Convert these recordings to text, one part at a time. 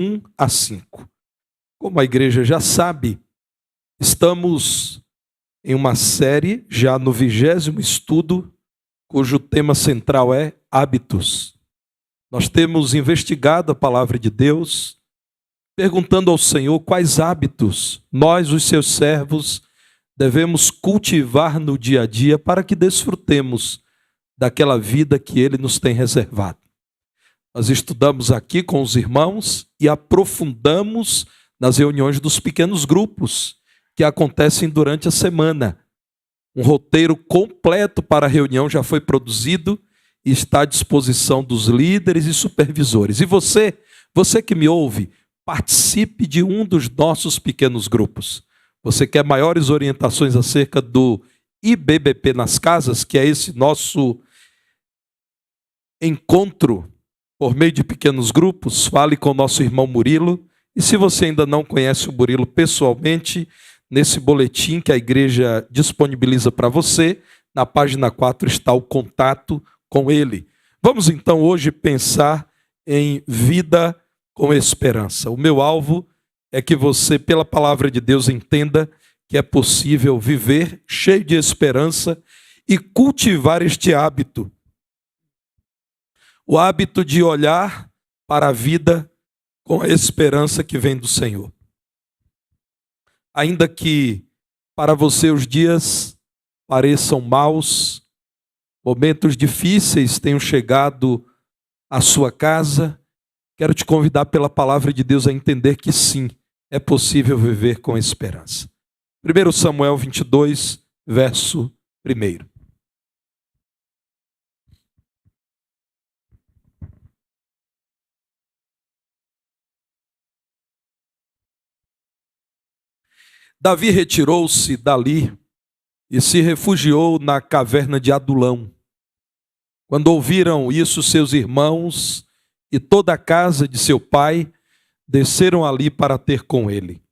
1 a 5. Como a igreja já sabe, estamos em uma série, já no 20º estudo, cujo tema central é hábitos. Nós temos investigado a palavra de Deus, perguntando ao Senhor quais hábitos nós, os seus servos, devemos cultivar no dia a dia para que desfrutemos daquela vida que Ele nos tem reservado. Nós estudamos aqui com os irmãos e aprofundamos nas reuniões dos pequenos grupos que acontecem durante a semana. Um roteiro completo para a reunião já foi produzido e está à disposição dos líderes e supervisores. E você que me ouve, participe de um dos nossos pequenos grupos. Você quer maiores orientações acerca do IBBP nas casas, que é esse nosso encontro por meio de pequenos grupos? Fale com o nosso irmão Murilo. E se você ainda não conhece o Murilo pessoalmente, nesse boletim que a igreja disponibiliza para você, na página 4 está o contato com ele. Vamos então hoje pensar em vida com esperança. O meu alvo é que você, pela palavra de Deus, entenda que é possível viver cheio de esperança e cultivar este hábito. O hábito de olhar para a vida com a esperança que vem do Senhor. Ainda que para você os dias pareçam maus, momentos difíceis tenham chegado à sua casa, quero te convidar pela palavra de Deus a entender que sim, é possível viver com esperança. 1 Samuel 22, verso 1. Davi retirou-se dali e se refugiou na caverna de Adulão. Quando ouviram isso, seus irmãos e toda a casa de seu pai desceram ali para ter com ele.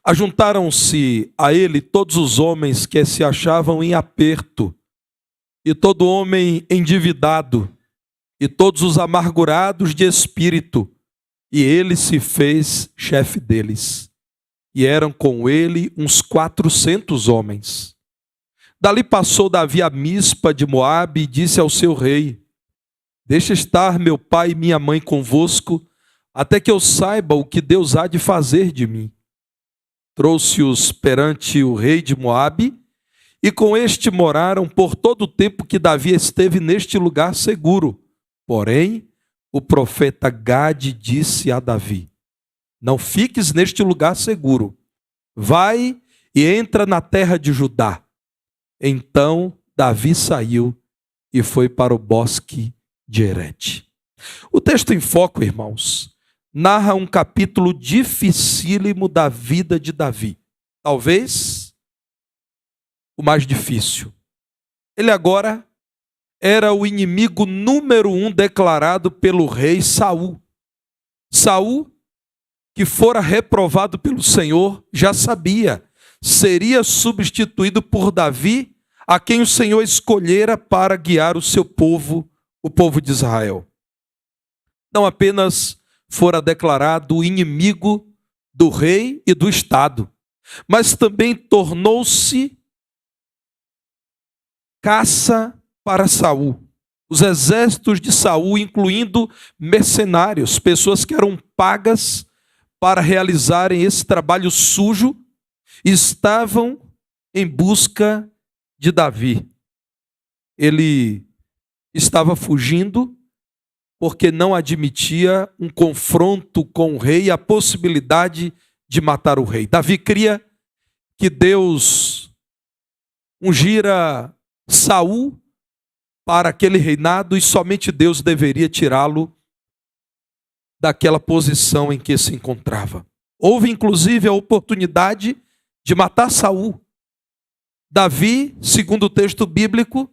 Ajuntaram-se a ele todos os homens que se achavam em aperto, e todo homem endividado, e todos os amargurados de espírito, e ele se fez chefe deles. E eram com ele uns 400 homens. Dali passou Davi a Mispa de Moabe e disse ao seu rei: deixa estar meu pai e minha mãe convosco, até que eu saiba o que Deus há de fazer de mim. Trouxe-os perante o rei de Moabe, e com este moraram por todo o tempo que Davi esteve neste lugar seguro. Porém, o profeta Gade disse a Davi: não fiques neste lugar seguro. Vai e entra na terra de Judá. Então Davi saiu e foi para o bosque de Herete. O texto em foco, irmãos, narra um capítulo dificílimo da vida de Davi. Talvez o mais difícil. Ele agora era o inimigo número 1 declarado pelo rei Saul. Saul, que fora reprovado pelo Senhor, já sabia, seria substituído por Davi, a quem o Senhor escolhera para guiar o seu povo, o povo de Israel. Não apenas fora declarado inimigo do rei e do Estado, mas também tornou-se caça para Saul. Os exércitos de Saul, incluindo mercenários, pessoas que eram pagas para realizarem esse trabalho sujo, estavam em busca de Davi. Ele estava fugindo porque não admitia um confronto com o rei e a possibilidade de matar o rei. Davi cria que Deus ungira Saul para aquele reinado e somente Deus deveria tirá-lo daquela posição em que se encontrava. Houve inclusive a oportunidade de matar Saul. Davi, segundo o texto bíblico,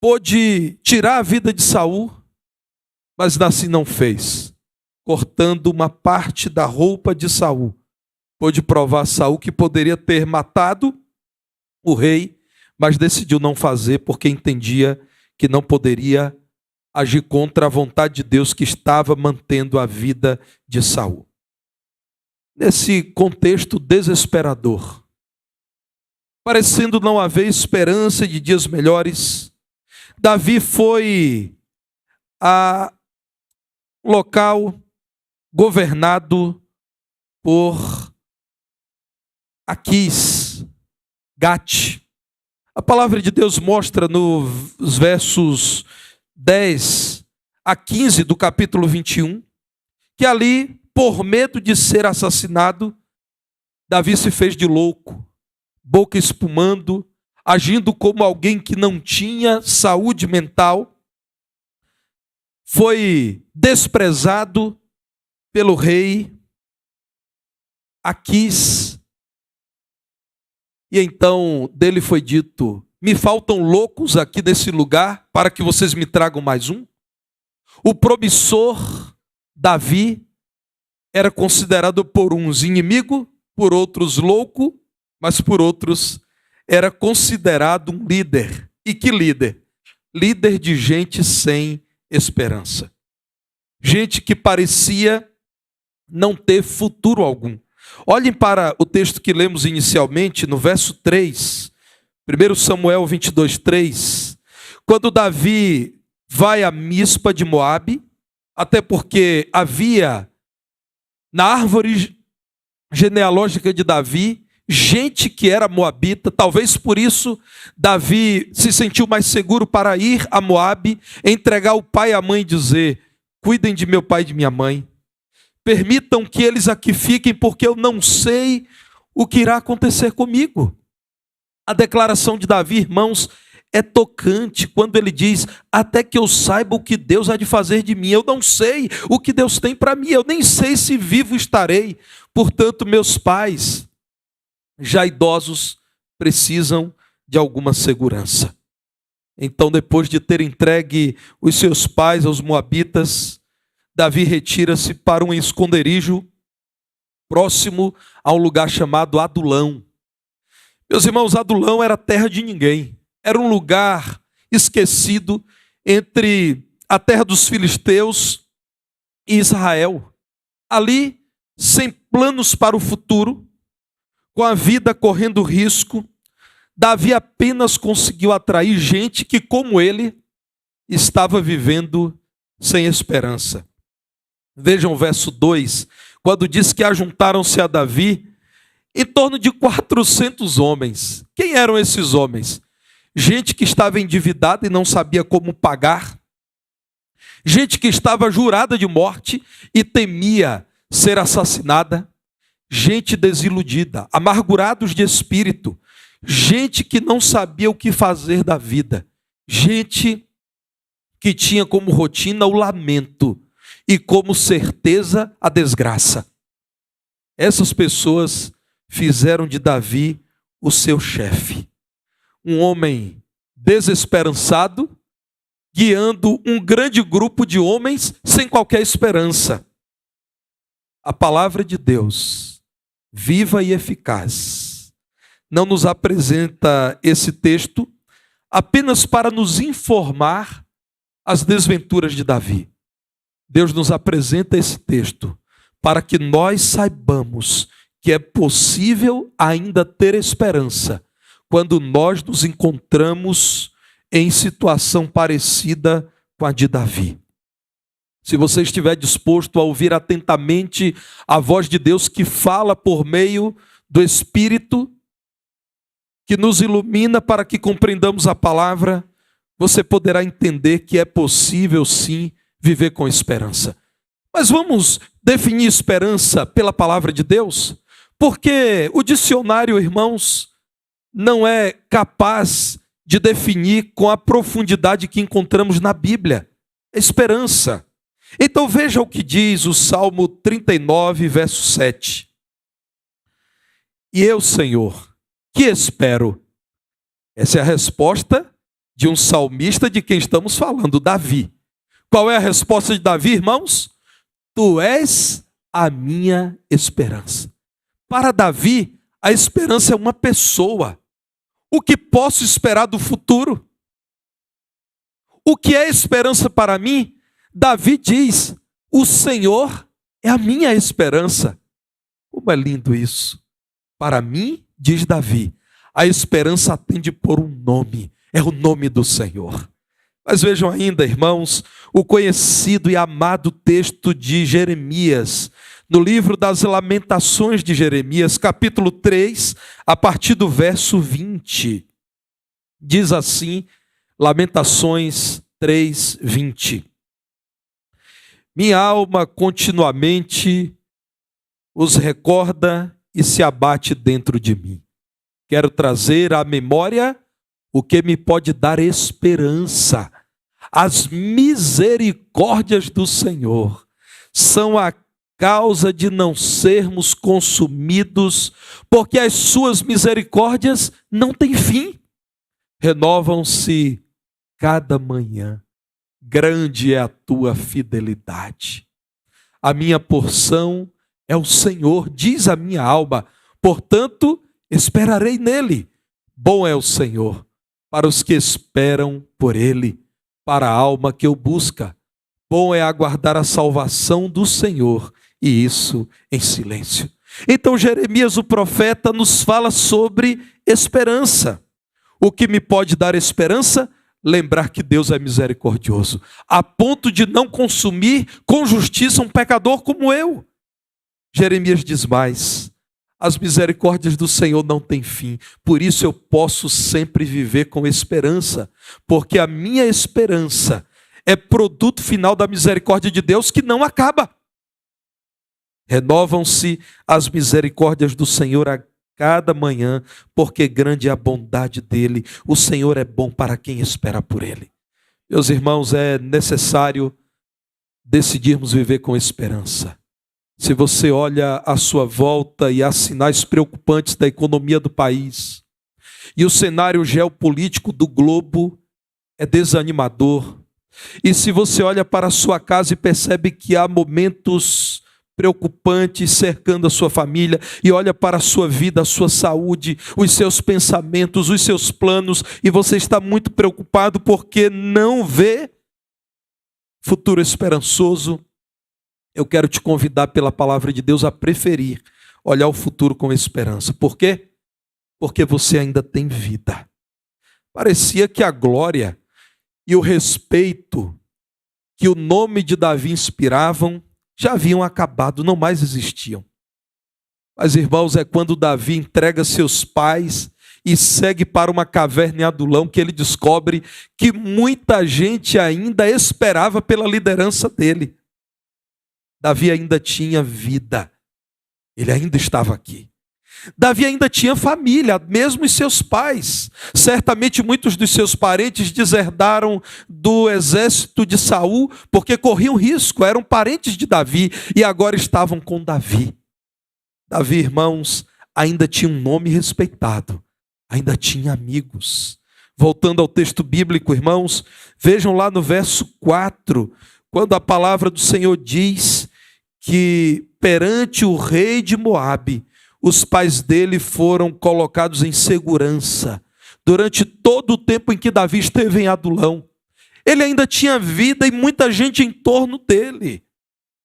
pôde tirar a vida de Saul, mas assim não fez, cortando uma parte da roupa de Saul. Pôde provar a Saul que poderia ter matado o rei, mas decidiu não fazer porque entendia que não poderia agir contra a vontade de Deus que estava mantendo a vida de Saul. Nesse contexto desesperador, parecendo não haver esperança de dias melhores, Davi foi a local governado por Aquis, Gate. A palavra de Deus mostra nos versos 10 a 15 do capítulo 21, que ali, por medo de ser assassinado, Davi se fez de louco, boca espumando, agindo como alguém que não tinha saúde mental, foi desprezado pelo rei Aquis, e então dele foi dito: me faltam loucos aqui nesse lugar para que vocês me tragam mais um. O promissor Davi era considerado por uns inimigo, por outros louco, mas por outros era considerado um líder. E que líder? Líder de gente sem esperança. Gente que parecia não ter futuro algum. Olhem para o texto que lemos inicialmente, no verso 3, 1 Samuel 22, 3, quando Davi vai a Mispa de Moabe, até porque havia na árvore genealógica de Davi gente que era moabita, talvez por isso Davi se sentiu mais seguro para ir a Moabe, entregar o pai e a mãe e dizer: cuidem de meu pai e de minha mãe, permitam que eles aqui fiquem, porque eu não sei o que irá acontecer comigo. A declaração de Davi, irmãos, é tocante quando ele diz: até que eu saiba o que Deus há de fazer de mim. Eu não sei o que Deus tem para mim, eu nem sei se vivo estarei. Portanto, meus pais, já idosos, precisam de alguma segurança. Então, depois de ter entregue os seus pais aos moabitas, Davi retira-se para um esconderijo próximo a um lugar chamado Adulão. Meus irmãos, Adulão era terra de ninguém. Era um lugar esquecido entre a terra dos filisteus e Israel. Ali, sem planos para o futuro, com a vida correndo risco, Davi apenas conseguiu atrair gente que, como ele, estava vivendo sem esperança. Vejam o verso 2, quando diz que ajuntaram-se a Davi em torno de 400 homens. Quem eram esses homens? Gente que estava endividada e não sabia como pagar. Gente que estava jurada de morte e temia ser assassinada. Gente desiludida, amargurados de espírito. Gente que não sabia o que fazer da vida. Gente que tinha como rotina o lamento e como certeza a desgraça. Essas pessoas fizeram de Davi o seu chefe. Um homem desesperançado, guiando um grande grupo de homens sem qualquer esperança. A palavra de Deus, viva e eficaz, não nos apresenta esse texto apenas para nos informar as desventuras de Davi. Deus nos apresenta esse texto para que nós saibamos que é possível ainda ter esperança quando nós nos encontramos em situação parecida com a de Davi. Se você estiver disposto a ouvir atentamente a voz de Deus que fala por meio do Espírito, que nos ilumina para que compreendamos a palavra, você poderá entender que é possível sim viver com esperança. Mas vamos definir esperança pela palavra de Deus? Porque o dicionário, irmãos, não é capaz de definir com a profundidade que encontramos na Bíblia. Esperança. Então veja o que diz o Salmo 39, verso 7. E eu, Senhor, que espero? Essa é a resposta de um salmista de quem estamos falando, Davi. Qual é a resposta de Davi, irmãos? Tu és a minha esperança. Para Davi, a esperança é uma pessoa. O que posso esperar do futuro? O que é esperança para mim? Davi diz: o Senhor é a minha esperança. Como é lindo isso. Para mim, diz Davi, a esperança atende por um nome, é o nome do Senhor. Mas vejam ainda, irmãos, o conhecido e amado texto de Jeremias, no livro das Lamentações de Jeremias, capítulo 3, a partir do verso 20. Diz assim, Lamentações 3, 20. Minha alma continuamente os recorda e se abate dentro de mim. Quero trazer à memória o que me pode dar esperança. As misericórdias do Senhor são a causa de não sermos consumidos, porque as suas misericórdias não têm fim. Renovam-se cada manhã. Grande é a tua fidelidade. A minha porção é o Senhor, diz a minha alma, portanto, esperarei nele. Bom é o Senhor para os que esperam por ele, para a alma que o busca. Bom é aguardar a salvação do Senhor, e isso em silêncio. Então Jeremias, o profeta, nos fala sobre esperança. O que me pode dar esperança? Lembrar que Deus é misericordioso, a ponto de não consumir com justiça um pecador como eu. Jeremias diz mais: as misericórdias do Senhor não têm fim, por isso eu posso sempre viver com esperança, porque a minha esperança é produto final da misericórdia de Deus que não acaba. Renovam-se as misericórdias do Senhor a cada manhã, porque grande é a bondade dele. O Senhor é bom para quem espera por ele. Meus irmãos, é necessário decidirmos viver com esperança. Se você olha à sua volta e há sinais preocupantes da economia do país, e o cenário geopolítico do globo é desanimador, e se você olha para a sua casa e percebe que há momentos preocupantes cercando a sua família, e olha para a sua vida, a sua saúde, os seus pensamentos, os seus planos, e você está muito preocupado porque não vê futuro esperançoso, eu quero te convidar pela palavra de Deus a preferir olhar o futuro com esperança. Por quê? Porque você ainda tem vida. Parecia que a glória e o respeito que o nome de Davi inspiravam já haviam acabado, não mais existiam. Mas, irmãos, é quando Davi entrega seus pais e segue para uma caverna em Adulão que ele descobre que muita gente ainda esperava pela liderança dele. Davi ainda tinha vida, ele ainda estava aqui. Davi ainda tinha família, mesmo os seus pais. Certamente muitos dos seus parentes deserdaram do exército de Saul, porque corriam risco, eram parentes de Davi e agora estavam com Davi. Davi, irmãos, ainda tinha um nome respeitado, ainda tinha amigos. Voltando ao texto bíblico, irmãos, vejam lá no verso 4, quando a palavra do Senhor diz que perante o rei de Moabe, os pais dele foram colocados em segurança durante todo o tempo em que Davi esteve em Adulão. Ele ainda tinha vida e muita gente em torno dele.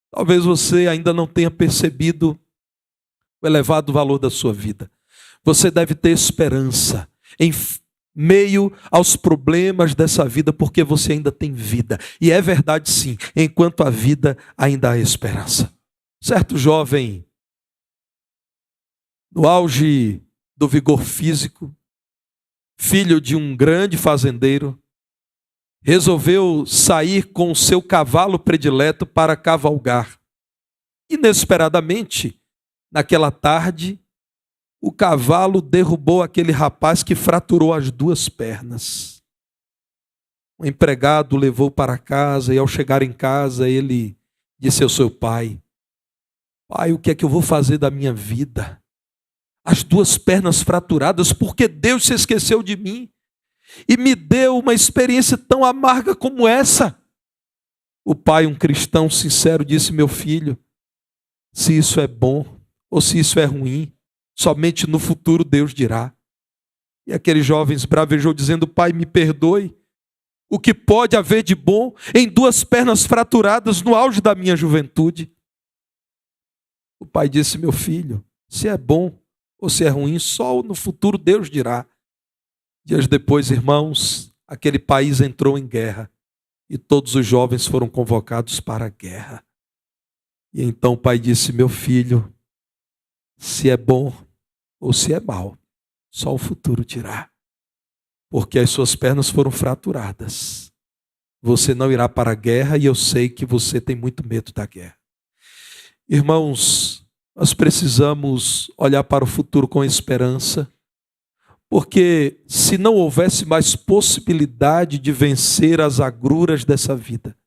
Talvez você ainda não tenha percebido o elevado valor da sua vida. Você deve ter esperança em meio aos problemas dessa vida, porque você ainda tem vida. E é verdade sim, enquanto há vida, ainda há esperança. Certo jovem, no auge do vigor físico, filho de um grande fazendeiro, resolveu sair com o seu cavalo predileto para cavalgar. Inesperadamente, naquela tarde, o cavalo derrubou aquele rapaz que fraturou as duas pernas. O empregado o levou para casa e ao chegar em casa ele disse ao seu pai: pai, o que é que eu vou fazer da minha vida? As duas pernas fraturadas, porque Deus se esqueceu de mim e me deu uma experiência tão amarga como essa. O pai, um cristão sincero, disse: meu filho, se isso é bom ou se isso é ruim, somente no futuro Deus dirá. E aquele jovem esbravejou dizendo: pai, me perdoe, o que pode haver de bom em duas pernas fraturadas no auge da minha juventude? O pai disse: meu filho, se é bom ou se é ruim, só no futuro Deus dirá. Dias depois, irmãos, aquele país entrou em guerra e todos os jovens foram convocados para a guerra. E então o pai disse: meu filho, se é bom ou se é mal, só o futuro dirá. Porque as suas pernas foram fraturadas. Você não irá para a guerra e eu sei que você tem muito medo da guerra. Irmãos, nós precisamos olhar para o futuro com esperança, porque se não houvesse mais possibilidade de vencer as agruras dessa vida,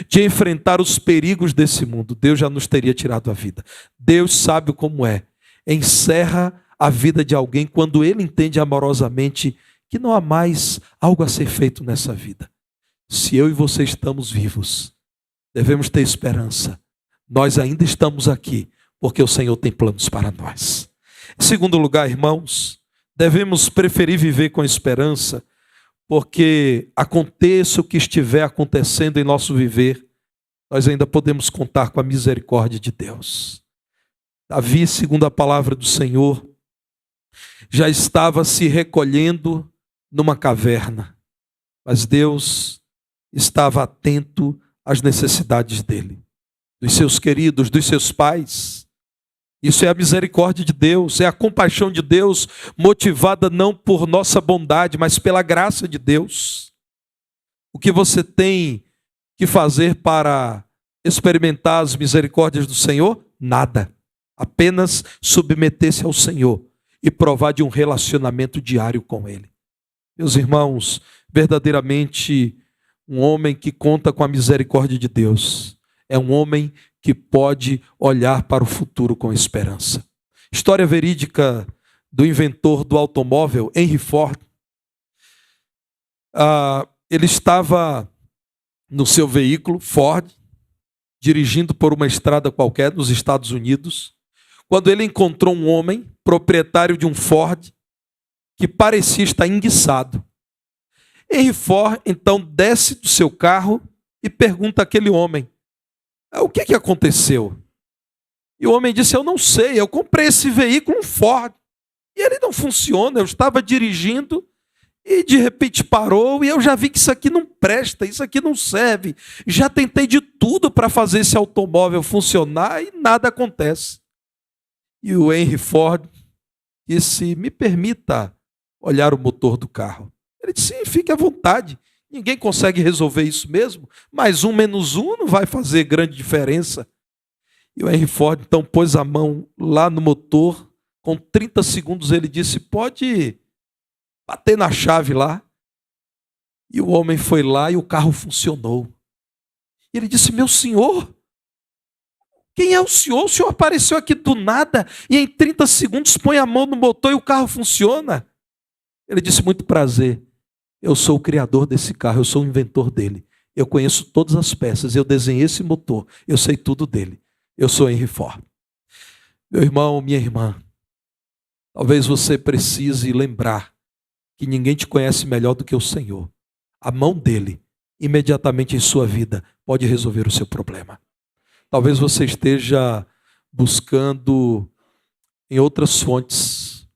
de enfrentar os perigos desse mundo, Deus já nos teria tirado a vida. Deus sabe como é. Encerra a vida de alguém quando ele entende amorosamente que não há mais algo a ser feito nessa vida. Se eu e você estamos vivos, devemos ter esperança. Nós ainda estamos aqui, porque o Senhor tem planos para nós. Em segundo lugar, irmãos, devemos preferir viver com esperança, porque aconteça o que estiver acontecendo em nosso viver, nós ainda podemos contar com a misericórdia de Deus. Davi, segundo a palavra do Senhor, já estava se recolhendo numa caverna, mas Deus estava atento às necessidades dele, dos seus queridos, dos seus pais. Isso é a misericórdia de Deus, é a compaixão de Deus, motivada não por nossa bondade, mas pela graça de Deus. O que você tem que fazer para experimentar as misericórdias do Senhor? Nada. Apenas submeter-se ao Senhor e provar de um relacionamento diário com Ele. Meus irmãos, verdadeiramente um homem que conta com a misericórdia de Deus é um homem que pode olhar para o futuro com esperança. História verídica do inventor do automóvel, Henry Ford. Ele estava no seu veículo, Ford, dirigindo por uma estrada qualquer nos Estados Unidos, quando ele encontrou um homem, proprietário de um Ford, que parecia estar enguiçado. Henry Ford, então, desce do seu carro e pergunta àquele homem: o que aconteceu? E o homem disse: eu não sei, eu comprei esse veículo, um Ford, e ele não funciona. Eu estava dirigindo e de repente parou e eu já vi que isso aqui não presta, isso aqui não serve. Já tentei de tudo para fazer esse automóvel funcionar e nada acontece. E o Henry Ford disse: me permita olhar o motor do carro. Ele disse: sim, fique à vontade. Ninguém consegue resolver isso mesmo, mas 1 menos 1 não vai fazer grande diferença. E o Henry Ford então pôs a mão lá no motor, com 30 segundos ele disse: pode bater na chave lá. E o homem foi lá e o carro funcionou. E ele disse: meu senhor, quem é o senhor? O senhor apareceu aqui do nada e em 30 segundos põe a mão no motor e o carro funciona. Ele disse: muito prazer. Eu sou o criador desse carro, eu sou o inventor dele. Eu conheço todas as peças, eu desenhei esse motor, eu sei tudo dele. Eu sou Henry Ford. Meu irmão, minha irmã, talvez você precise lembrar que ninguém te conhece melhor do que o Senhor. A mão dele, imediatamente em sua vida, pode resolver o seu problema. Talvez você esteja buscando em outras fontes,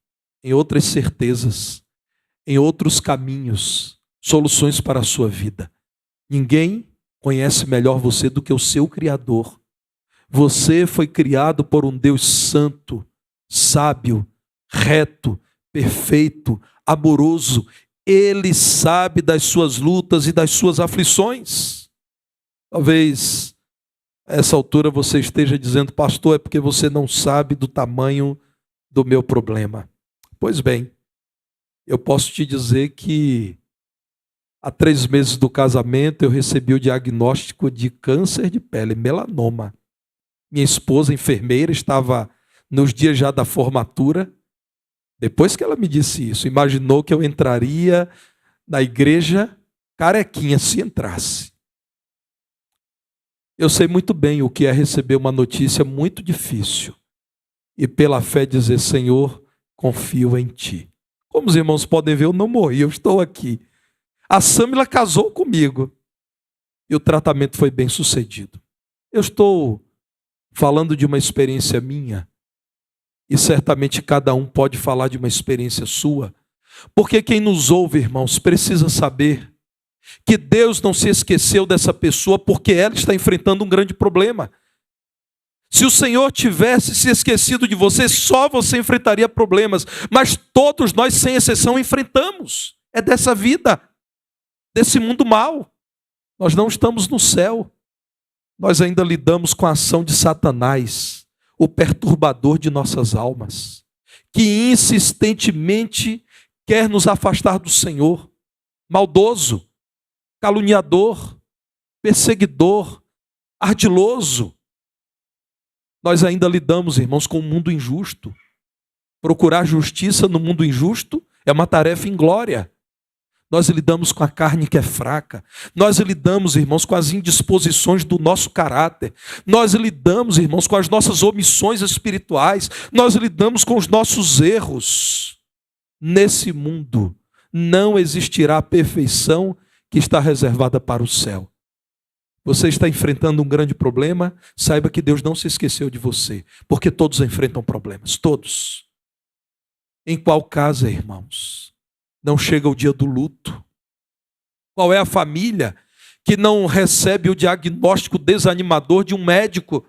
em outras certezas, em outros caminhos, soluções para a sua vida. Ninguém conhece melhor você do que o seu Criador. Você foi criado por um Deus santo, sábio, reto, perfeito, amoroso. Ele sabe das suas lutas e das suas aflições. Talvez a essa altura você esteja dizendo: pastor, é porque você não sabe do tamanho do meu problema. Pois bem, eu posso te dizer que há 3 meses do casamento eu recebi o diagnóstico de câncer de pele, melanoma. Minha esposa, enfermeira, estava nos dias já da formatura. Depois que ela me disse isso, imaginou que eu entraria na igreja carequinha se entrasse. Eu sei muito bem o que é receber uma notícia muito difícil e pela fé dizer: Senhor, confio em Ti. Como os irmãos podem ver, eu não morri, eu estou aqui. A Sâmila casou comigo e o tratamento foi bem sucedido. Eu estou falando de uma experiência minha e certamente cada um pode falar de uma experiência sua, porque quem nos ouve, irmãos, precisa saber que Deus não se esqueceu dessa pessoa porque ela está enfrentando um grande problema. Se o Senhor tivesse se esquecido de você, só você enfrentaria problemas, mas todos nós, sem exceção, enfrentamos. É dessa vida, desse mundo mau. Nós não estamos no céu. Nós ainda lidamos com a ação de Satanás, o perturbador de nossas almas, que insistentemente quer nos afastar do Senhor. Maldoso, caluniador, perseguidor, ardiloso. Nós ainda lidamos, irmãos, com um mundo injusto. Procurar justiça no mundo injusto é uma tarefa inglória. Nós lidamos com a carne que é fraca. Nós lidamos, irmãos, com as indisposições do nosso caráter. Nós lidamos, irmãos, com as nossas omissões espirituais. Nós lidamos com os nossos erros. Nesse mundo não existirá a perfeição que está reservada para o céu. Você está enfrentando um grande problema, saiba que Deus não se esqueceu de você, porque todos enfrentam problemas, todos. Em qual casa, irmãos, não chega o dia do luto? Qual é a família que não recebe o diagnóstico desanimador de um médico?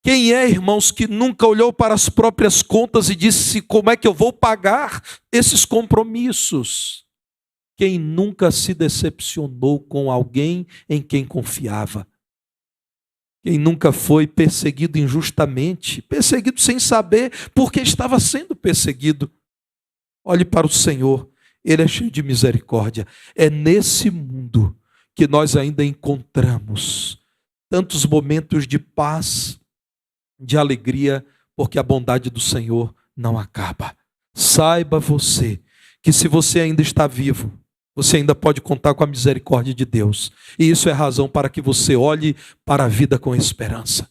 Quem é, irmãos, que nunca olhou para as próprias contas e disse: como é que eu vou pagar esses compromissos? Quem nunca se decepcionou com alguém em quem confiava? Quem nunca foi perseguido injustamente, perseguido sem saber porque estava sendo perseguido? Olhe para o Senhor, Ele é cheio de misericórdia. É nesse mundo que nós ainda encontramos tantos momentos de paz, de alegria, porque a bondade do Senhor não acaba. Saiba você que se você ainda está vivo, você ainda pode contar com a misericórdia de Deus. E isso é razão para que você olhe para a vida com esperança.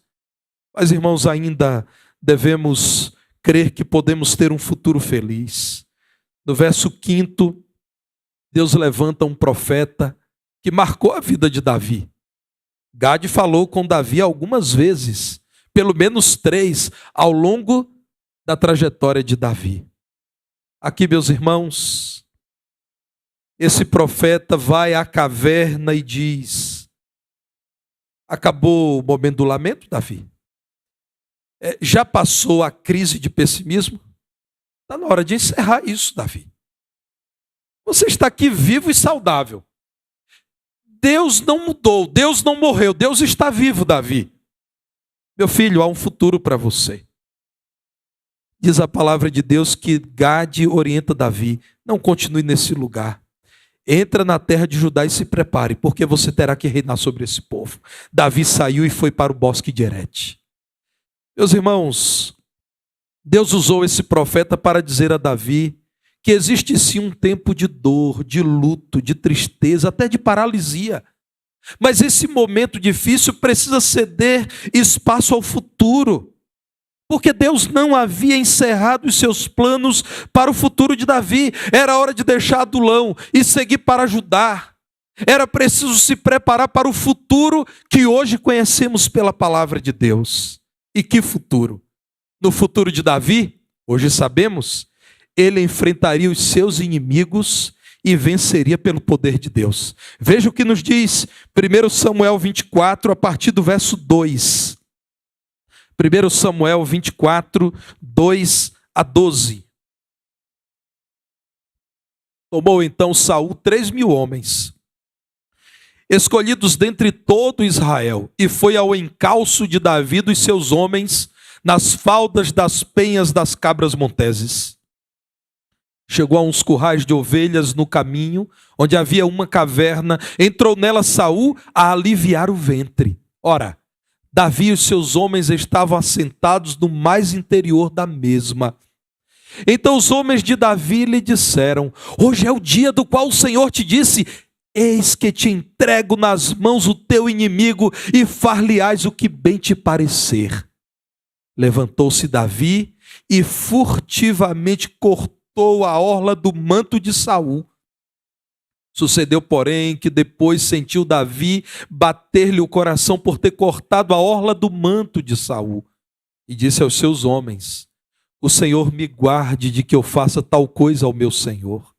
Mas, irmãos, ainda devemos crer que podemos ter um futuro feliz. No verso 5, Deus levanta um profeta que marcou a vida de Davi. Gade falou com Davi algumas vezes, pelo menos 3, ao longo da trajetória de Davi. Aqui, meus irmãos, esse profeta vai à caverna e diz: acabou o momento do lamento, Davi? Já passou a crise de pessimismo? Está na hora de encerrar isso, Davi. Você está aqui vivo e saudável. Deus não mudou, Deus não morreu, Deus está vivo, Davi. Meu filho, há um futuro para você. Diz a palavra de Deus que Gade orienta Davi: não continue nesse lugar. Entra na terra de Judá e se prepare, porque você terá que reinar sobre esse povo. Davi saiu e foi para o bosque de Herete. Meus irmãos, Deus usou esse profeta para dizer a Davi que existe sim um tempo de dor, de luto, de tristeza, até de paralisia. Mas esse momento difícil precisa ceder espaço ao futuro. Porque Deus não havia encerrado os seus planos para o futuro de Davi. Era hora de deixar Adulão e seguir para Judá. Era preciso se preparar para o futuro que hoje conhecemos pela palavra de Deus. E que futuro? No futuro de Davi, hoje sabemos, ele enfrentaria os seus inimigos e venceria pelo poder de Deus. Veja o que nos diz 1 Samuel 24, a partir do verso 2. 1 Samuel 24, 2 a 12. Tomou então Saul 3.000 homens, escolhidos dentre todo Israel, e foi ao encalço de Davi e dos seus homens, nas faldas das penhas das cabras monteses. Chegou a uns currais de ovelhas no caminho, onde havia uma caverna. Entrou nela Saul a aliviar o ventre. Ora, Davi e os seus homens estavam assentados no mais interior da mesma. Então os homens de Davi lhe disseram: hoje é o dia do qual o Senhor te disse: eis que te entrego nas mãos o teu inimigo e far-lhe-ás o que bem te parecer. Levantou-se Davi e furtivamente cortou a orla do manto de Saul. Sucedeu, porém, que depois sentiu Davi bater-lhe o coração por ter cortado a orla do manto de Saul. E disse aos seus homens: o Senhor me guarde de que eu faça tal coisa ao meu senhor.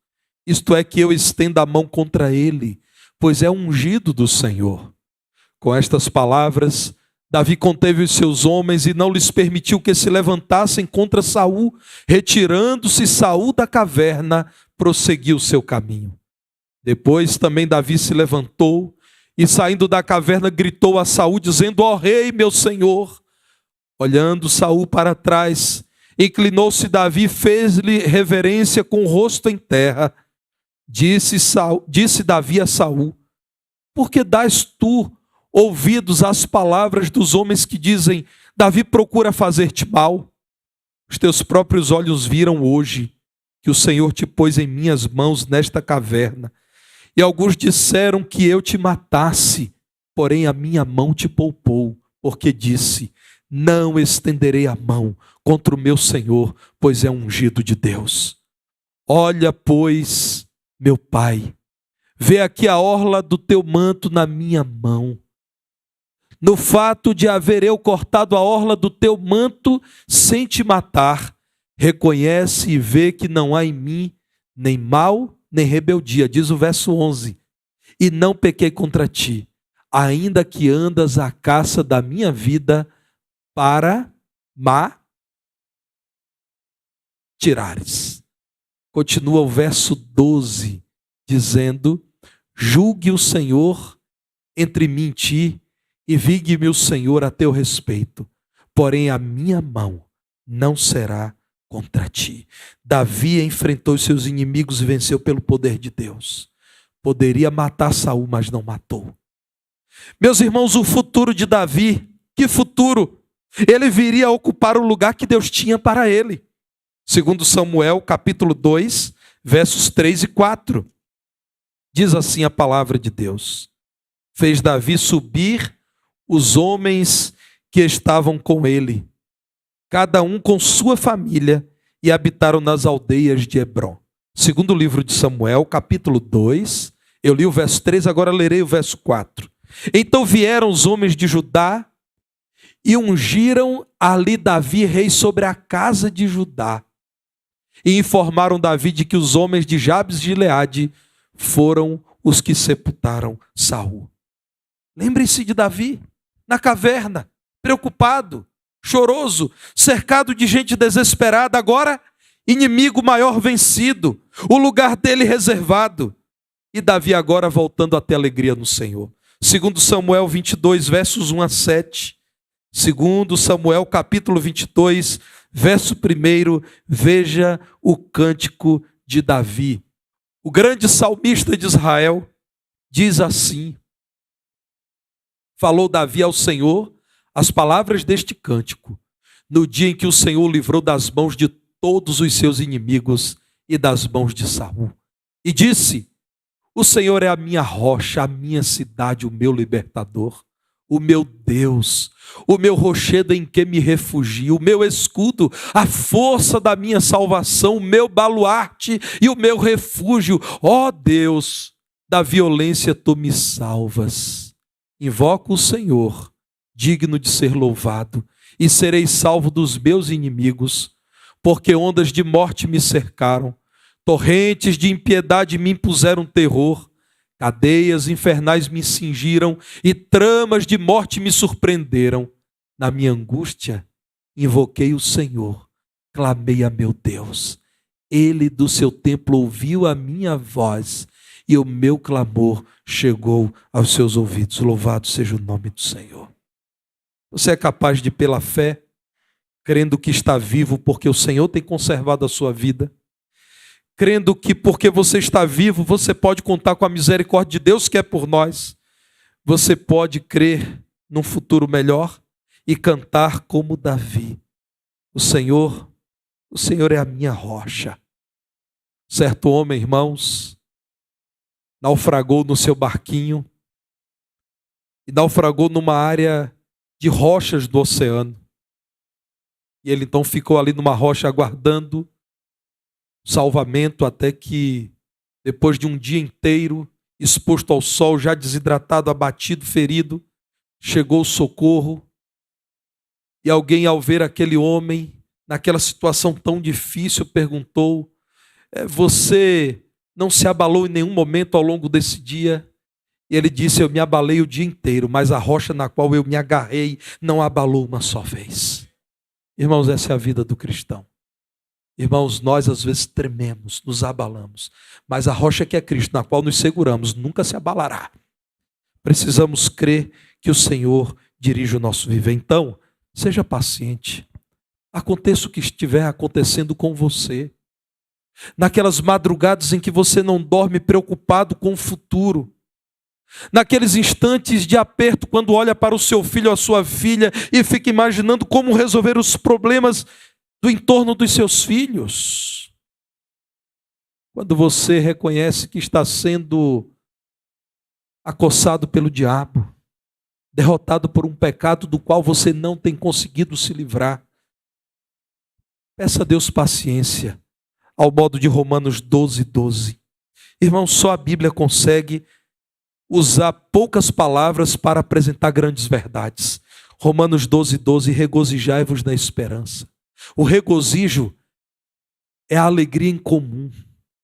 Isto é, que eu estenda a mão contra ele, pois é ungido do Senhor. Com estas palavras, Davi conteve os seus homens e não lhes permitiu que se levantassem contra Saul. Retirando-se Saul da caverna, prosseguiu o seu caminho. Depois também Davi se levantou e, saindo da caverna, gritou a Saul, dizendo: ó rei, meu senhor. Olhando Saul para trás, inclinou-se Davi, fez-lhe reverência com o rosto em terra. Disse Davi a Saul: por que dás tu ouvidos às palavras dos homens que dizem: Davi procura fazer-te mal? Os teus próprios olhos viram hoje que o Senhor te pôs em minhas mãos nesta caverna. E alguns disseram que eu te matasse, porém a minha mão te poupou, porque disse: não estenderei a mão contra o meu Senhor, pois é ungido de Deus. Olha, pois, meu pai, vê aqui a orla do teu manto na minha mão. No fato de haver eu cortado a orla do teu manto sem te matar, reconhece e vê que não há em mim nem mal, nem rebeldia, diz o verso 11. E não pequei contra ti, ainda que andas à caça da minha vida para tirares. Continua o verso 12, dizendo: julgue o Senhor entre mim e ti, e vigue-me o Senhor a teu respeito, porém a minha mão não será contra ti. Davi enfrentou os seus inimigos e venceu pelo poder de Deus. Poderia matar Saul, mas não matou. Meus irmãos, o futuro de Davi, que futuro? Ele viria a ocupar o lugar que Deus tinha para ele. Segundo Samuel, capítulo 2, versos 3 e 4. Diz assim a palavra de Deus: fez Davi subir os homens que estavam com ele, cada um com sua família, e habitaram nas aldeias de Hebrom. Segundo livro de Samuel, capítulo 2, eu li o verso 3, agora lerei o verso 4. Então vieram os homens de Judá e ungiram ali Davi rei sobre a casa de Judá. E informaram Davi de que os homens de Jabes de Gileade foram os que sepultaram Saul. Lembre-se de Davi, na caverna, preocupado, choroso, cercado de gente desesperada, agora inimigo maior vencido, o lugar dele reservado. E Davi agora voltando a ter alegria no Senhor. Segundo Samuel 22, versos 1 a 7. Segundo Samuel capítulo 22, verso 1, veja o cântico de Davi. O grande salmista de Israel diz assim: falou Davi ao Senhor as palavras deste cântico, no dia em que o Senhor o livrou das mãos de todos os seus inimigos e das mãos de Saul. E disse: o Senhor é a minha rocha, a minha cidade, o meu libertador, o meu Deus, o meu rochedo em que me refugio, o meu escudo, a força da minha salvação, o meu baluarte e o meu refúgio. Ó Deus, da violência tu me salvas. Invoco o Senhor, digno de ser louvado, e serei salvo dos meus inimigos, porque ondas de morte me cercaram, torrentes de impiedade me impuseram terror, cadeias infernais me cingiram e tramas de morte me surpreenderam. Na minha angústia, invoquei o Senhor, clamei a meu Deus. Ele do seu templo ouviu a minha voz e o meu clamor chegou aos seus ouvidos. Louvado seja o nome do Senhor. Você é capaz de, pela fé, crendo que está vivo porque o Senhor tem conservado a sua vida, crendo que porque você está vivo, você pode contar com a misericórdia de Deus que é por nós, você pode crer num futuro melhor e cantar como Davi: o Senhor é a minha rocha. Certo homem, irmãos, naufragou no seu barquinho e naufragou numa área de rochas do oceano. E ele então ficou ali numa rocha aguardando salvamento até que depois de um dia inteiro exposto ao sol, já desidratado, abatido, ferido, chegou o socorro. E alguém, ao ver aquele homem naquela situação tão difícil, perguntou: você não se abalou em nenhum momento ao longo desse dia? E ele disse: eu me abalei o dia inteiro, mas a rocha na qual eu me agarrei não abalou uma só vez. Irmãos, essa é a vida do cristão. Irmãos, nós às vezes trememos, nos abalamos, mas a rocha que é Cristo, na qual nos seguramos, nunca se abalará. Precisamos crer que o Senhor dirige o nosso viver. Então, seja paciente. Aconteça o que estiver acontecendo com você. Naquelas madrugadas em que você não dorme preocupado com o futuro. Naqueles instantes de aperto, quando olha para o seu filho ou a sua filha e fica imaginando como resolver os problemas do entorno dos seus filhos. Quando você reconhece que está sendo acossado pelo diabo, derrotado por um pecado do qual você não tem conseguido se livrar. Peça a Deus paciência, ao modo de Romanos 12:12. Irmão, só a Bíblia consegue usar poucas palavras para apresentar grandes verdades. Romanos 12:12, regozijai-vos na esperança. O regozijo é a alegria em comum,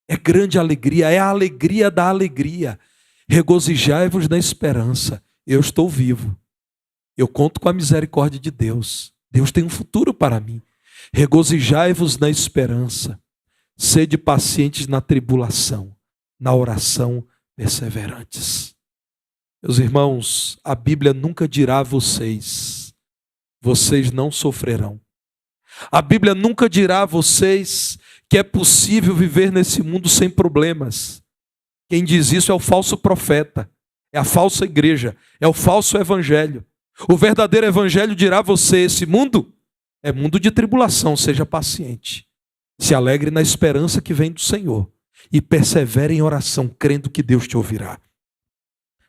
é grande alegria, é a alegria da alegria. Regozijai-vos na esperança. Eu estou vivo, eu conto com a misericórdia de Deus. Deus tem um futuro para mim. Regozijai-vos na esperança. Sede pacientes na tribulação, na oração perseverantes. Meus irmãos, a Bíblia nunca dirá a vocês não sofrerão. A Bíblia nunca dirá a vocês que é possível viver nesse mundo sem problemas. Quem diz isso é o falso profeta, é a falsa igreja, é o falso evangelho. O verdadeiro evangelho dirá a você: esse mundo é mundo de tribulação, seja paciente. Se alegre na esperança que vem do Senhor e persevere em oração, crendo que Deus te ouvirá.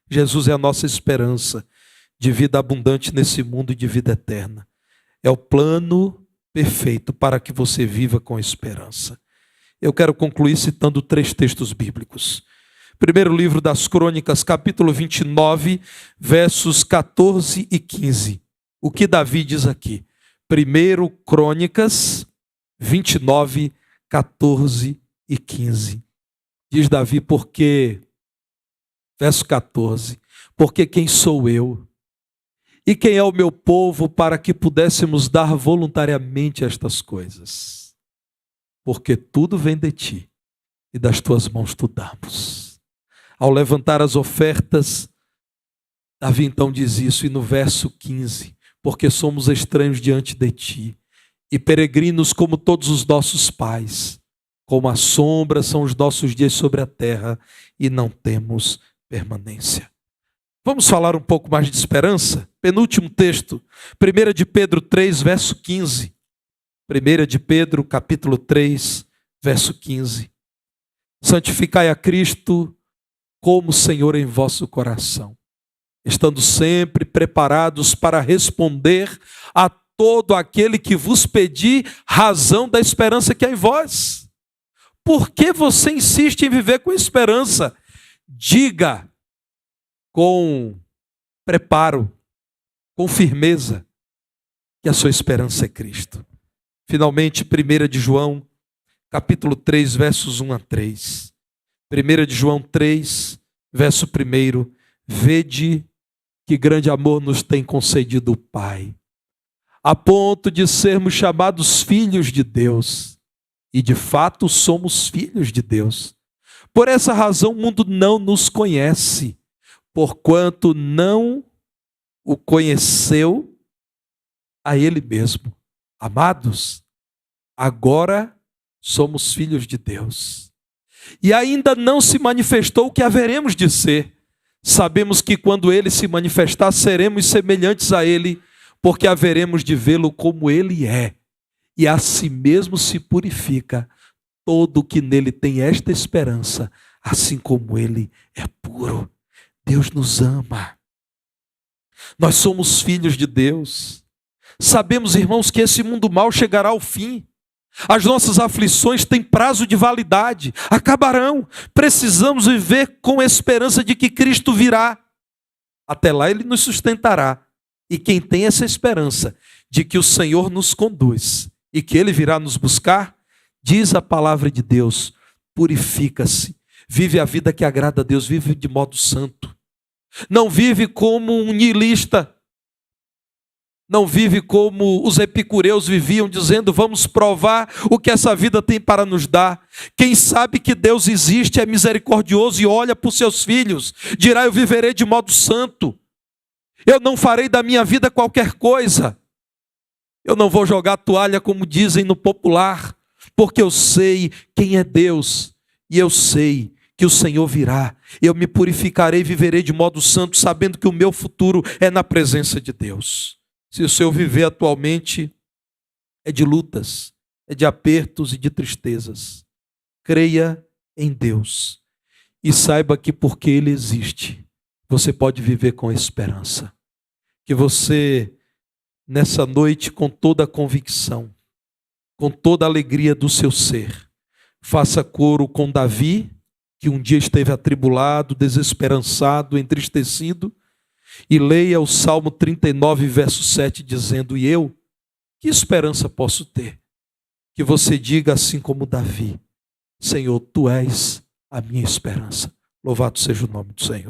Jesus é a nossa esperança de vida abundante nesse mundo e de vida eterna. É o plano perfeito para que você viva com esperança. Eu quero concluir citando 3 textos bíblicos. Primeiro livro das Crônicas, capítulo 29, versos 14 e 15. O que Davi diz aqui? Primeiro Crônicas 29, 14 e 15. Diz Davi: porque, verso 14, porque quem sou eu? E quem é o meu povo para que pudéssemos dar voluntariamente estas coisas? Porque tudo vem de ti e das tuas mãos tu damos. Ao levantar as ofertas, Davi então diz isso, e no verso 15, porque somos estranhos diante de ti e peregrinos como todos os nossos pais, como a sombra são os nossos dias sobre a terra e não temos permanência. Vamos falar um pouco mais de esperança? Penúltimo texto, 1 de Pedro 3, verso 15. 1 de Pedro, capítulo 3, verso 15. Santificai a Cristo como Senhor em vosso coração, estando sempre preparados para responder a todo aquele que vos pedir razão da esperança que há em vós. Por que você insiste em viver com esperança? Diga com preparo, com firmeza, que a sua esperança é Cristo. Finalmente, 1 de João, capítulo 3, versos 1 a 3. 1 de João 3, verso 1. Vede que grande amor nos tem concedido o Pai, a ponto de sermos chamados filhos de Deus. E de fato somos filhos de Deus. Por essa razão o mundo não nos conhece, porquanto não o conheceu a Ele mesmo. Amados, agora somos filhos de Deus. E ainda não se manifestou o que haveremos de ser. Sabemos que quando Ele se manifestar, seremos semelhantes a Ele, porque haveremos de vê-lo como Ele é. E a si mesmo se purifica todo o que nele tem esta esperança, assim como Ele é puro. Deus nos ama. Nós somos filhos de Deus. Sabemos, irmãos, que esse mundo mau chegará ao fim. As nossas aflições têm prazo de validade, acabarão. Precisamos viver com a esperança de que Cristo virá. Até lá Ele nos sustentará. E quem tem essa esperança de que o Senhor nos conduz e que Ele virá nos buscar, diz a palavra de Deus, purifica-se, vive a vida que agrada a Deus, vive de modo santo. Não vive como um niilista, não vive como os epicureus viviam, dizendo, vamos provar o que essa vida tem para nos dar. Quem sabe que Deus existe, é misericordioso e olha para os seus filhos, dirá, eu viverei de modo santo. Eu não farei da minha vida qualquer coisa. Eu não vou jogar toalha, como dizem no popular, porque eu sei quem é Deus e eu sei que o Senhor virá. Eu me purificarei e viverei de modo santo, sabendo que o meu futuro é na presença de Deus. Se o seu viver atualmente é de lutas, é de apertos e de tristezas, creia em Deus e saiba que porque Ele existe, você pode viver com esperança. Que você, nessa noite, com toda a convicção, com toda a alegria do seu ser, faça coro com Davi, que um dia esteve atribulado, desesperançado, entristecido, e leia o Salmo 39, verso 7, dizendo, e eu, que esperança posso ter? Que você diga assim como Davi, Senhor, Tu és a minha esperança. Louvado seja o nome do Senhor.